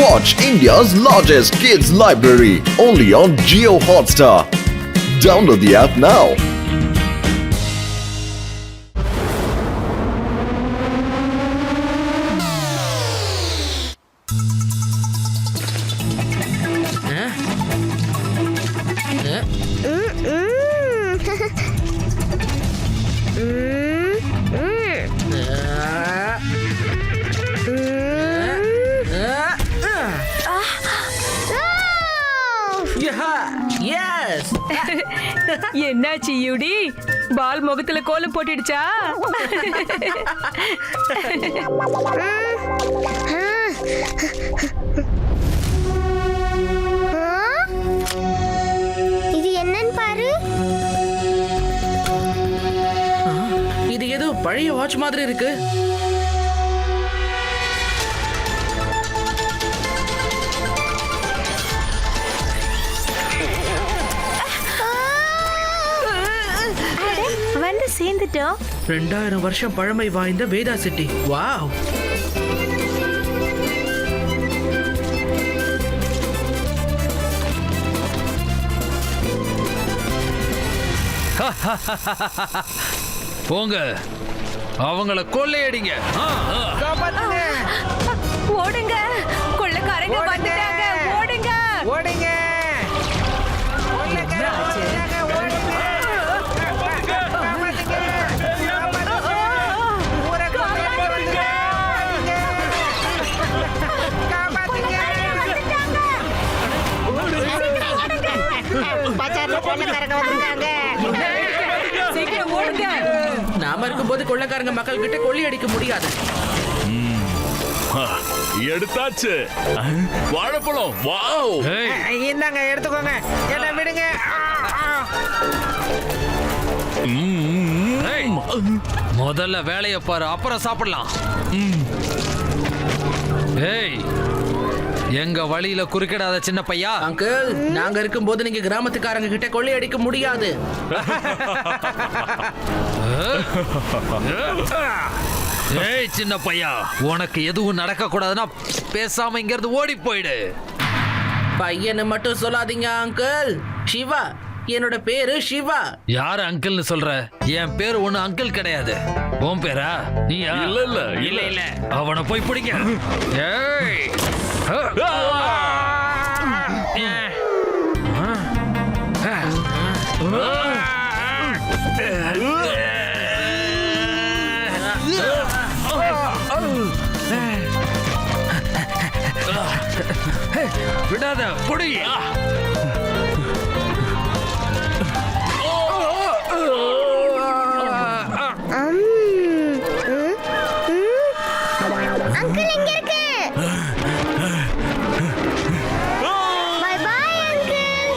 Watch India's largest kids library only on Jio Hotstar. Download the app now. என்னாச்சு யூடி? பால் முகத்துல கோலம் போட்டுடுச்சா? இது என்னன்னு பாரு. இது ஏதோ பழைய வாட்ச் மாதிரி இருக்கு. வந்து சேர்ந்துட்டோம். 2000 வருஷம் பழமை வாய்ந்த வேதா சிட்டி. வாவ். போங்க, அவங்கள கொள்ளையடிங்க. ஓடுங்க, கொள்ளைக்காரங்க வந்துட்டாங்க. ஓடுங்க ஓடுங்க. நாம இருக்கும்போது கொள்ளைக்காரங்க மக்கள் கிட்ட கொள்ளையடிக்க முடியாது. எடுத்தாச்சு வாழைப்பழம். வாவ், இந்தாங்க எடுத்துக்கோங்க. என்ன விடுங்க. முதல்ல வேலைய பாரு, அப்புறம் சாப்பிடலாம். ஏய், எங்க வழியில குறுக்கிடாத சின்ன பையா. அங்கிள், நாங்க இருக்கும்போது நீங்க கிராமத்துக்காரங்க கிட்ட கொள்ளையடிக்க முடியாது. ஏய் சின்ன பையா, உனக்கு எதுவும் நடக்க கூடாதுன்னா பேசாம இங்க இருந்து ஓடி போயிடு. பையனை மட்டும் சொல்லாதீங்க அங்கிள். சிவா, என்னோட பேரு சிவா. யாரு அங்கிள்னு சொல்ற? என் பேரு ஒண்ணு அங்கிள் கிடையாது. உன் பேரா? நீ இல்ல அவனை போய் பிடிங்க. ஏய், விடாத, புடி. அங்கிள் எங்க இருக்கு? Bye bye uncle.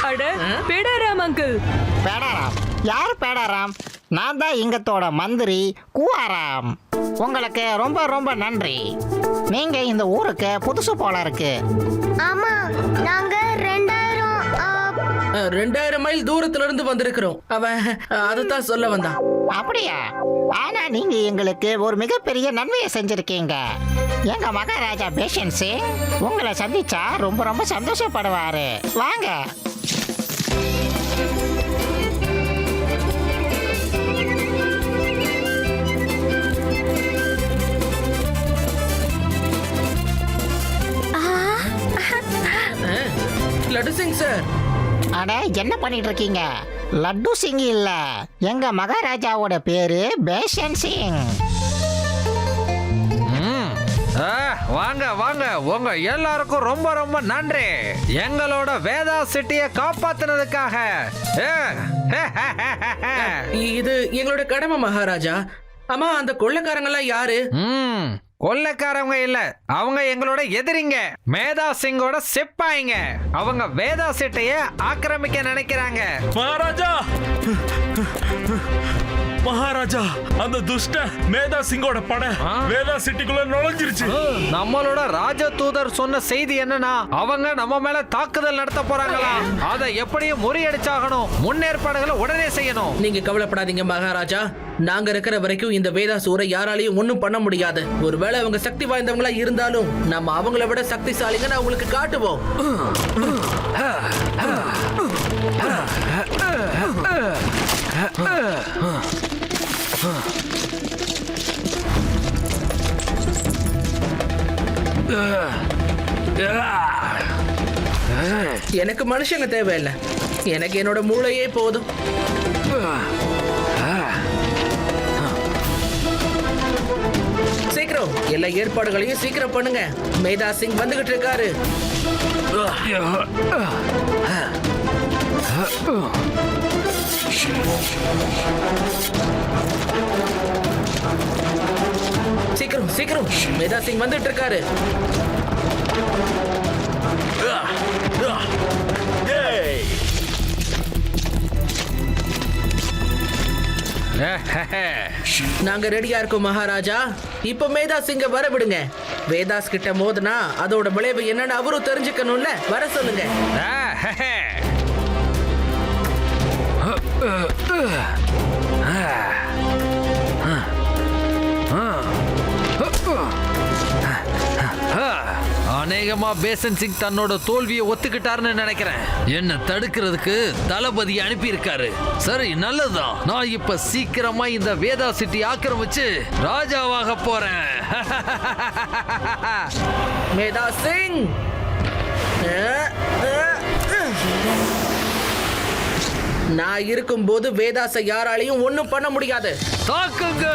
அட, பேடாராம் அங்கிள். பேடாராம்? யார் பேடாராம்? நான் தான் இங்கத்தோட மந்திரி கூவாராம். உங்களுக்கு ரொம்ப ரொம்ப நன்றி. நீங்க இந்த ஊருக்கு புதுசு போல இருக்கு. ஆமா, நாங்க 2000 மைல் தூரத்துல இருந்து வந்திருக்கிறோம். அவன் அதுதான் சொல்ல வந்தான். அப்படியா? ஆனா நீங்க எங்களுக்கு ஒரு மிகப்பெரிய நன்மையை செஞ்சிருக்கீங்க. எங்க மகாராஜா பேஷன் சிங் உங்களை சந்திச்சா ரொம்ப ரொம்ப சந்தோஷப்படுவாரு. வாங்க. லட்டு சிங் சார். அட, என்ன பண்ணிட்டு இருக்கீங்க? லட்டு சிங் இல்ல, எங்க மகாராஜாவோட பேரு பேஷன் சிங். வாங்க வாங்க, உங்க எல்லாருக்கும் ரொம்ப ரொம்ப நன்றி எங்களோட வேதா சிட்டியை காப்பாத்துனதுக்காக. இது எங்களோட கடமை மகாராஜா. ஆமா, அந்த கொள்ளைக்காரங்கெல்லாம் யாரு? கொள்ளைக்காரங்க இல்ல, அவங்க எங்களோட எதிரிங்க, மேதா சிங்கோட சிப்பாயிங்க. அவங்க வேதா சிட்டியை ஆக்கிரமிக்க நினைக்கிறாங்க. மகாராஜா, மகாராஜா, அந்த துஷ்ட மேதா சிங்கோட படை வேதா சிட்டிக்குள்ள நுழைஞ்சிருச்சு. நம்மளோட ராஜ தூதர் சொன்ன செய்தி என்னன்னா, அவங்க நம்ம மேல தாக்குதல் நடத்த போறாங்களா. அதை எப்படியும் முறியடிச்சாகணும். முன்னேற்பாடுகளை உடனே செய்யணும். நீங்க கவலைப்படாதீங்க மகாராஜா. நாங்க இருக்கிற வரைக்கும் இந்த வேதாசூரை யாராலையும் ஒண்ணும் பண்ண முடியாது. ஒருவேளை அவங்க சக்தி வாய்ந்தவங்களா இருந்தாலும் நம்ம அவங்கள விட சக்திசாலிங்க நான் உங்களுக்கு காட்டுவோம். எனக்கு மனுஷங்க தேவையில்லை, எனக்கு என்னோட மூளையே போதும். சீக்கிரம் எல்லா ஏற்பாடுகளையும் சீக்கிரம் பண்ணுங்க. மேதா சிங் வந்துகிட்டு இருக்காரு. சீக்கிரம் சீக்கிரம், மேதா சிங் வந்துட்டு இருக்காரு. நாங்க ரெடியா இருக்கோம் மகாராஜா. இப்ப மேதா சிங்க வர விடுங்க. வேதாஸ் கிட்ட மோதுனா அதோட விளைவு என்னன்னு அவரும் தெரிஞ்சுக்கணும்ல. வர சொல்லுங்க. அநேகமா பேசன் சிங் தன்னோட தோல்வியை ஒத்துக்கிட்டாருன்னு நினைக்கிறேன். என்ன தடுக்கிறதுக்கு தளபதி அனுப்பி இருக்காரு. சரி, நல்லதுதான். நான் இப்ப சீக்கிரமா இந்த வேதா சிட்டி ஆக்கிரமிச்சு ராஜாவாக போறேன். மேதா சிங், நான் இருக்கும்போது வேதாசை யாராலையும் ஒண்ணும் பண்ண முடியாது. தாக்குங்க.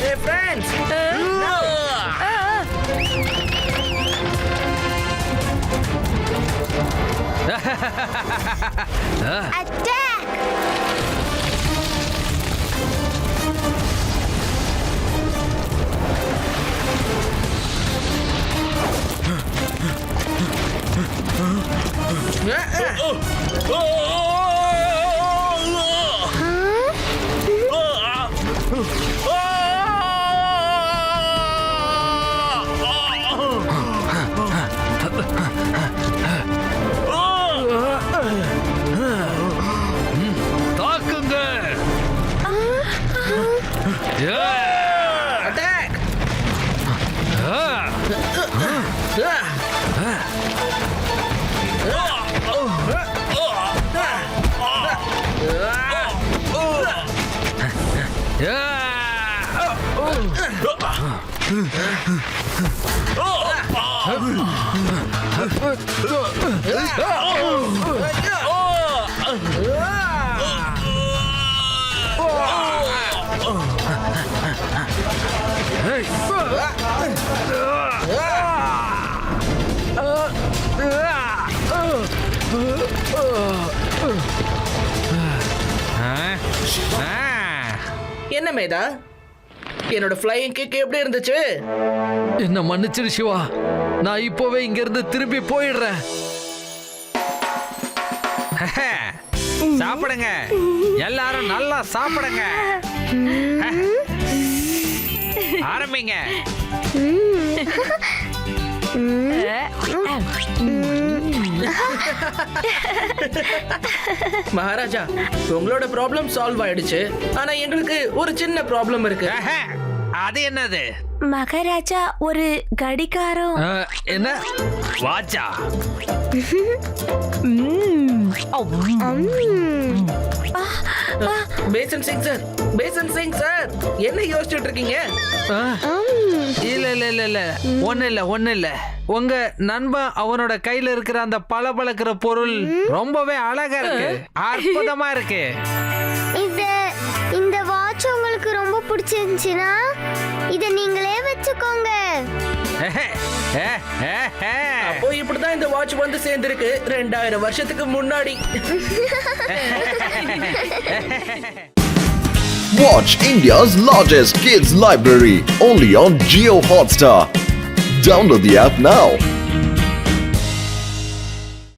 Hey friends! அட்டாக்! தாக்குங்க. Attack! என்ன மேதா, என்னோட ஃப்ளையிங் கிக் எப்படி இருந்துச்சு? என்ன மன்னிச்சிரு சிவா, நான் இப்போவே இங்க இருந்து திரும்பி போயிடுறேன். சாப்பிடுங்க, எல்லாரும் நல்லா சாப்பிடுங்க. ஆரம்பிங்க. மகாராஜா, உங்களோட ப்ராப்ளம் சால்வ் ஆயிடுச்சு. ஆனா எங்களுக்கு ஒரு சின்ன ப்ராப்ளம் இருக்கு. அது என்னது? மகாராஜா, ஒரு கடிகாரம். என்ன வாட்சா? பேசன் சிங் சார், பேசன் சிங் சார், என்ன யோசிச்சுட்டு இருக்கீங்க? ஆ? இல்ல இல்ல இல்ல இல்ல ஒண்ணு இல்ல உங்க நண்பன் அவனோட கையில இருக்கிற அந்த பளபளக்கிற பொருள் ரொம்பவே அழகா இருக்கு, அற்புதமா இருக்கு. இந்த வாட்ச் உங்களுக்கு ரொம்ப பிடிச்சிருந்துச்சுன்னா இத நீங்களே வச்சுக்கோங்க. அப்போ இப்படிதான் இந்த வாட்ச் வந்து சேர்ந்திருக்கு 2000 வருஷத்துக்கு முன்னாடி. Watch India's largest kids library only on Jio Hotstar. Download the app now.